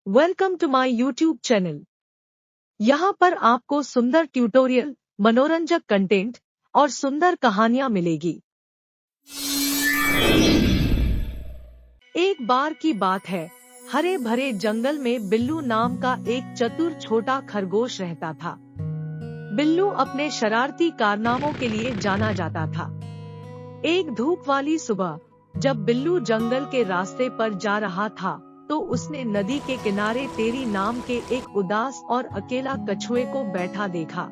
Welcome to my YouTube channel. यहाँ पर आपको सुंदर ट्यूटोरियल, मनोरंजक कंटेंट और सुंदर कहानियाँ मिलेगी। एक बार की बात है, हरे भरे जंगल में बिल्लू नाम का एक चतुर छोटा खरगोश रहता था। बिल्लू अपने शरारती कारनामों के लिए जाना जाता था। एक धूप वाली सुबह जब बिल्लू जंगल के रास्ते पर जा रहा था, तो उसने नदी के किनारे टेरी नाम के एक उदास और अकेला कछुए को बैठा देखा।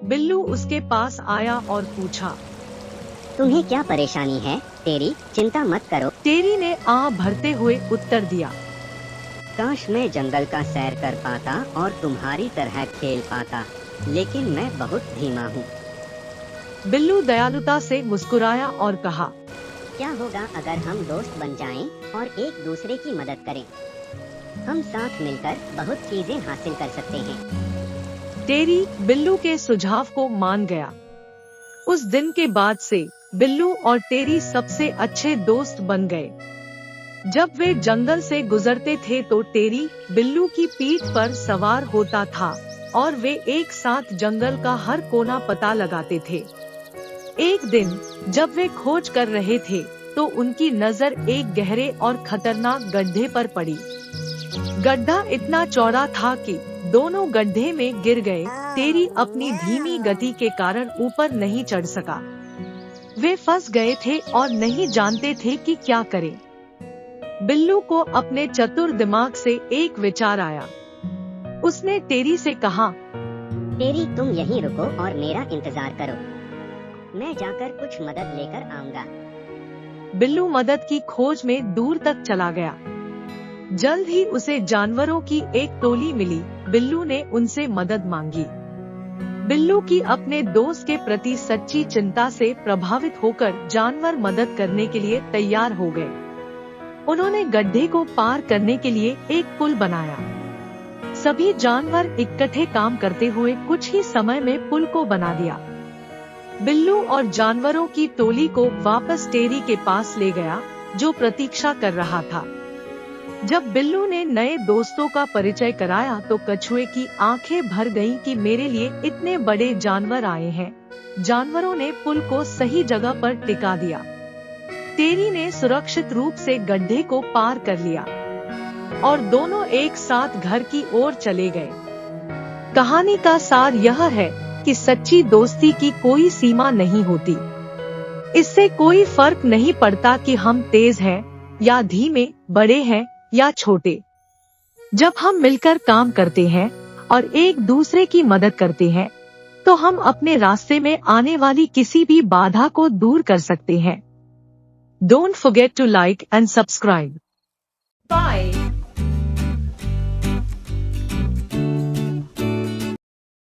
बिल्लू उसके पास आया और पूछा, तुम्हें क्या परेशानी है टेरी? चिंता मत करो। टेरी ने आह भरते हुए उत्तर दिया, काश मैं जंगल का सैर कर पाता और तुम्हारी तरह खेल पाता, लेकिन मैं बहुत धीमा हूँ। बिल्लू दयालुता से मुस्कुराया और कहा, क्या होगा अगर हम दोस्त बन जाएं और एक दूसरे की मदद करें? हम साथ मिलकर बहुत चीजें हासिल कर सकते हैं। टेरी बिल्लू के सुझाव को मान गया। उस दिन के बाद से बिल्लू और टेरी सबसे अच्छे दोस्त बन गए। जब वे जंगल से गुजरते थे तो टेरी बिल्लू की पीठ पर सवार होता था और वे एक साथ जंगल का हर कोना पता लगाते थे। एक दिन जब वे खोज कर रहे थे तो उनकी नजर एक गहरे और खतरनाक गड्ढे पर पड़ी। गड्ढा इतना चौड़ा था कि दोनों गड्ढे में गिर गए। टेरी अपनी धीमी गति के कारण ऊपर नहीं चढ़ सका। वे फंस गए थे और नहीं जानते थे कि क्या करें। बिल्लू को अपने चतुर दिमाग से एक विचार आया। उसने टेरी से कहा, टेरी तुम यहीं रुको और मेरा इंतजार करो, मैं जाकर कुछ मदद लेकर आऊंगा। बिल्लू मदद की खोज में दूर तक चला गया। जल्द ही उसे जानवरों की एक टोली मिली। बिल्लू ने उनसे मदद मांगी। बिल्लू की अपने दोस्त के प्रति सच्ची चिंता से प्रभावित होकर जानवर मदद करने के लिए तैयार हो गए। उन्होंने गड्ढे को पार करने के लिए एक पुल बनाया। सभी जानवर इकट्ठे काम करते हुए कुछ ही समय में पुल को बना दिया। बिल्लू और जानवरों की टोली को वापस टेरी के पास ले गया, जो प्रतीक्षा कर रहा था। जब बिल्लू ने नए दोस्तों का परिचय कराया तो कछुए की आंखें भर गईं कि मेरे लिए इतने बड़े जानवर आए हैं। जानवरों ने पुल को सही जगह पर टिका दिया। टेरी ने सुरक्षित रूप से गड्ढे को पार कर लिया और दोनों एक साथ घर की ओर चले गए। कहानी का सार यह है कि सच्ची दोस्ती की कोई सीमा नहीं होती। इससे कोई फर्क नहीं पड़ता कि हम तेज हैं या धीमे, बड़े हैं या छोटे। जब हम मिलकर काम करते हैं और एक दूसरे की मदद करते हैं, तो हम अपने रास्ते में आने वाली किसी भी बाधा को दूर कर सकते हैं। Don't forget to like and subscribe. Bye.